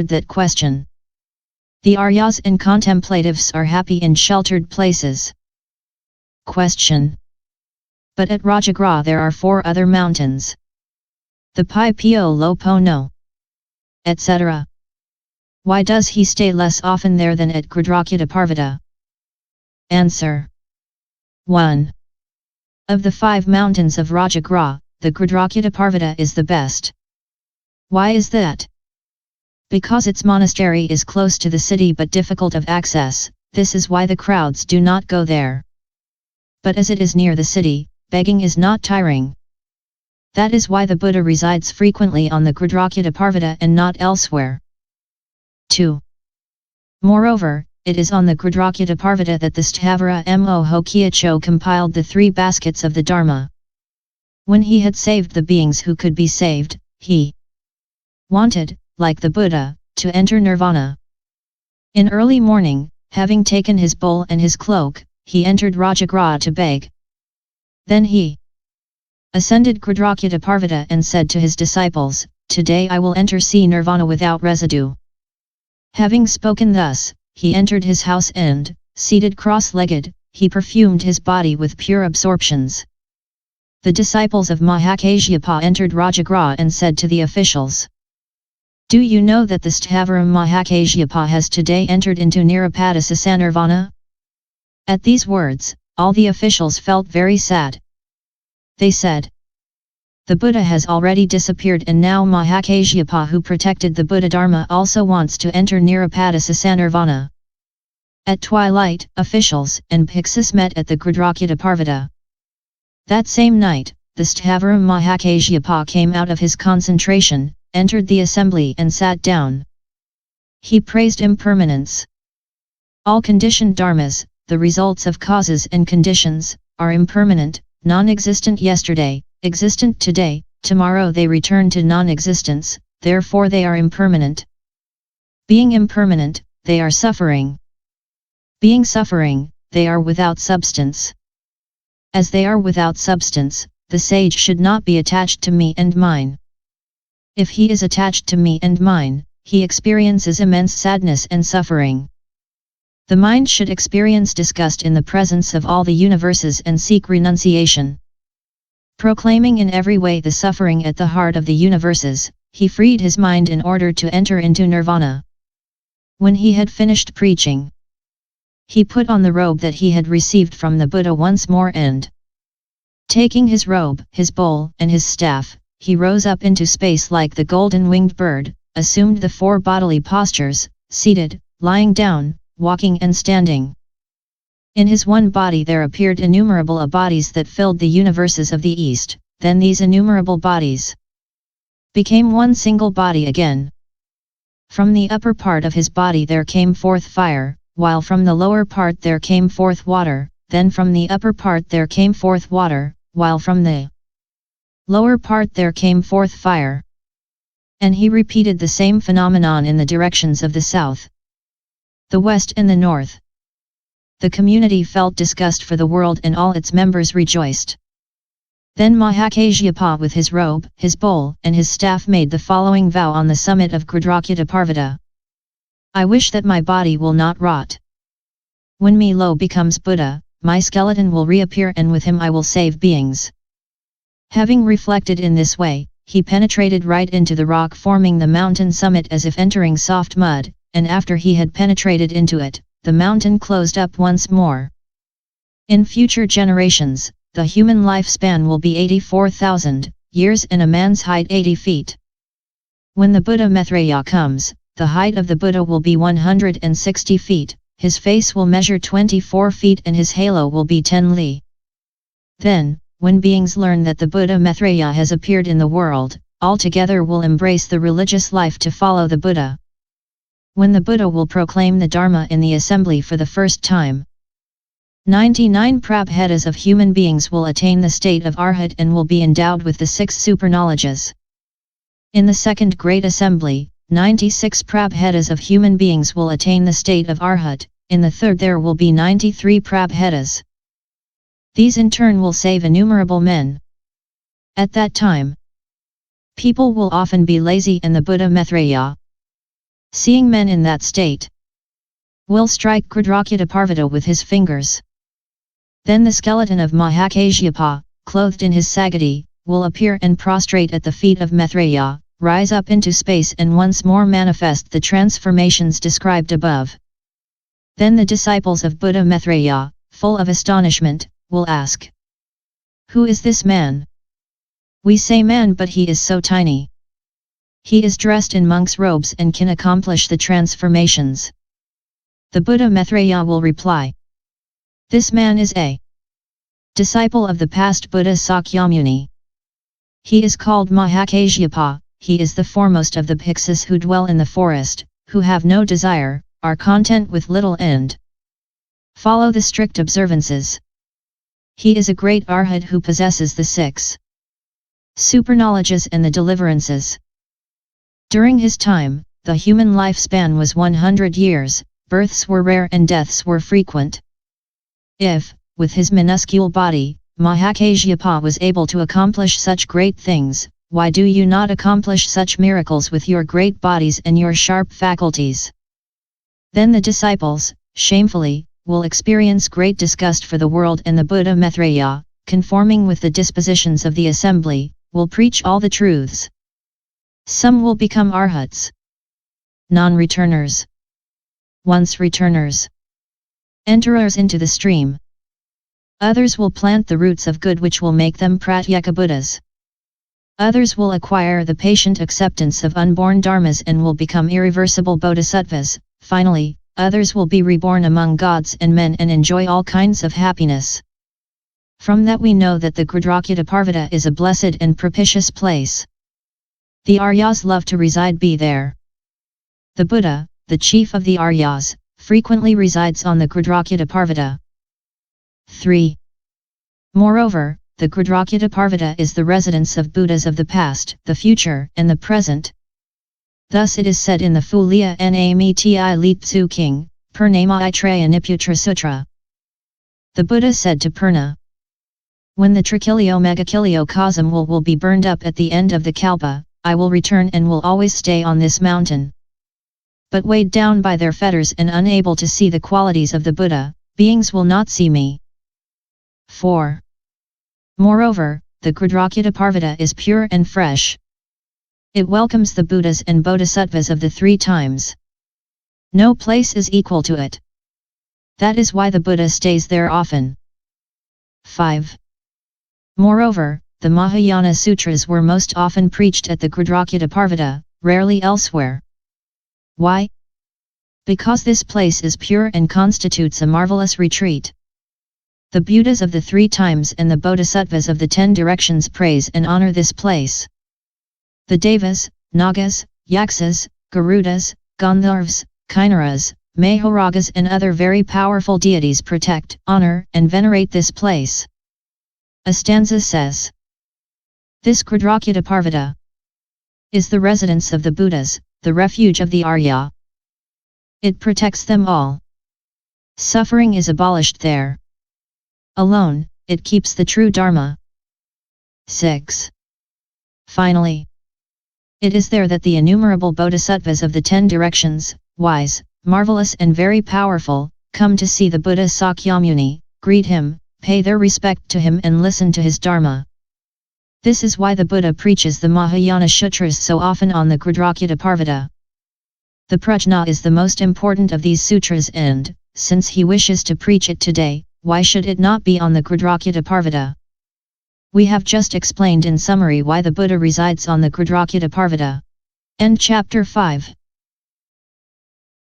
that question. The Aryas and contemplatives are happy in sheltered places. Question. But at Rajagrha there are 4 other mountains. The Pai Pio Lopo no, etc. Why does he stay less often there than at Grdhrakutaparvata? Answer. 1. Of the 5 mountains of Rajagrha, the Grdhrakutaparvata is the best. Why is that? Because its monastery is close to the city but difficult of access, this is why the crowds do not go there. But as it is near the city, begging is not tiring. That is why the Buddha resides frequently on the Grdhrakutaparvata and not elsewhere. 2. Moreover, it is on the Grdhrakutaparvata that the sthavira Mahakasyapa compiled the 3 baskets of the Dharma. When he had saved the beings who could be saved, he wanted, like the Buddha, to enter nirvana. In early morning, having taken his bowl and his cloak, he entered Rajagrha to beg. Then he ascended Grdhrakutaparvata and said to his disciples, "Today I will enter see nirvana without residue." Having spoken thus, he entered his house and, seated cross-legged, he perfumed his body with pure absorptions. The disciples of Mahakasyapa entered Rajagrha and said to the officials, "Do you know that the sthavira Mahakasyapa has today entered into nirupadhisesanirvana?" At these words, all the officials felt very sad. They said, "The Buddha has already disappeared and now Mahakasyapa who protected the buddhadharma also wants to enter nirupadhisesanirvana." At twilight, officials and bhiksus met at the Grdhrakutaparvata. That same night, the sthavira Mahakasyapa came out of his concentration, entered the assembly and sat down. He praised impermanence. All conditioned dharmas, the results of causes and conditions, are impermanent, non-existent yesterday, existent today, tomorrow they return to non-existence, therefore they are impermanent. Being impermanent, they are suffering. Being suffering, they are without substance. As they are without substance, the sage should not be attached to me and mine. If he is attached to me and mine, he experiences immense sadness and suffering. The mind should experience disgust in the presence of all the universes and seek renunciation. Proclaiming in every way the suffering at the heart of the universes, he freed his mind in order to enter into nirvana. When he had finished preaching, he put on the robe that he had received from the Buddha once more and, taking his robe, his bowl, and his staff, he rose up into space like the golden-winged bird, assumed the 4 bodily postures, seated, lying down, walking and standing. In his one body there appeared innumerable bodies that filled the universes of the East, then these innumerable bodies became one single body again. From the upper part of his body there came forth fire, while from the lower part there came forth water, then from the upper part there came forth water, while from the lower part there came forth fire. And he repeated the same phenomenon in the directions of the south, the west and the north. The community felt disgust for the world and all its members rejoiced. Then Mahakasyapa with his robe, his bowl, and his staff made the following vow on the summit of Grdhrakutaparvata. "I wish that my body will not rot. When Milo becomes Buddha, my skeleton will reappear and with him I will save beings." Having reflected in this way, he penetrated right into the rock forming the mountain summit as if entering soft mud, and after he had penetrated into it, the mountain closed up once more. In future generations, the human lifespan will be 84,000 years and a man's height 80 feet. When the Buddha Maitreya comes, the height of the Buddha will be 160 feet, his face will measure 24 feet and his halo will be 10 li. Then, when beings learn that the Buddha Maitreya has appeared in the world, all together will embrace the religious life to follow the Buddha. When the Buddha will proclaim the Dharma in the assembly for the first time, 99 prabhedas of human beings will attain the state of Arhat and will be endowed with the 6 superknowledges. In the second great assembly, 96 prabhedas of human beings will attain the state of Arhat, in the third there will be 93 prabhedas. These in turn will save innumerable men. At that time, people will often be lazy and the Buddha Maitreya seeing men in that state, will strike grdhrakutaparvata with his fingers. Then the skeleton of mahakasyapa, clothed in his sagati, will appear and prostrate at the feet of Maitreya, rise up into space and once more manifest the transformations described above. Then the disciples of Buddha Maitreya, full of astonishment, will ask, "Who is this man? We say man, but he is so tiny. He is dressed in monk's robes and can accomplish the transformations." The Buddha Maitreya will reply, "This man is a disciple of the past Buddha Sakyamuni. He is called Mahakasyapa, he is the foremost of the bhiksus who dwell in the forest, who have no desire, are content with little and follow the strict observances. He is a great arhat who possesses the 6 superknowledges and the deliverances. During his time, the human lifespan was 100 years, births were rare and deaths were frequent. If, with his minuscule body, Mahakasyapa was able to accomplish such great things, why do you not accomplish such miracles with your great bodies and your sharp faculties?" Then the disciples, shamefully, will experience great disgust for the world, and the Buddha Maitreya, conforming with the dispositions of the assembly, will preach all the truths. Some will become arhats, non-returners, once returners, enterers into the stream. Others will plant the roots of good which will make them pratyeka Buddhas. Others will acquire the patient acceptance of unborn dharmas and will become irreversible bodhisattvas. Finally, others will be reborn among gods and men and enjoy all kinds of happiness. From that we know that the grdhrakutaparvata is a blessed and propitious place. The Aryas love to reside there. The Buddha, the chief of the Aryas, frequently resides on the grdhrakutaparvata. 3. Moreover, the grdhrakutaparvata is the residence of Buddhas of the past, the future, and the present. Thus it is said in the Fulia Namti Litsu King, Purnama Itraya Niputra Sutra. The Buddha said to Purna, "When the Trakilio Megakilio Kosam will be burned up at the end of the Kalpa, I will return and will always stay on this mountain." But weighed down by their fetters and unable to see the qualities of the Buddha, beings will not see me. 4. Moreover, the grdhrakutaparvata is pure and fresh. It welcomes the Buddhas and Bodhisattvas of the 3 times. No place is equal to it. That is why the Buddha stays there often. 5. Moreover, the Mahayana Sutras were most often preached at the grdhrakutaparvata, rarely elsewhere. Why? Because this place is pure and constitutes a marvelous retreat. The Buddhas of the 3 times and the Bodhisattvas of the 10 directions praise and honor this place. The Devas, Nagas, Yaksas, Garudas, Gandharvas, Kinnaras, Mahoragas and other very powerful deities protect, honor, and venerate this place. A stanza says, "This grdhrakutaparvata is the residence of the Buddhas, the refuge of the Arya. It protects them all. Suffering is abolished there. Alone, it keeps the true Dharma." 6. Finally, it is there that the innumerable bodhisattvas of the 10 directions, wise, marvelous and very powerful, come to see the Buddha Sakyamuni, greet him, pay their respect to him and listen to his Dharma. This is why the Buddha preaches the Mahayana Sutras so often on the grdhrakutaparvata. The prajna is the most important of these sutras and, since he wishes to preach it today, why should it not be on the grdhrakutaparvata? We have just explained in summary why the Buddha resides on the grdhrakutaparvata. End chapter 5.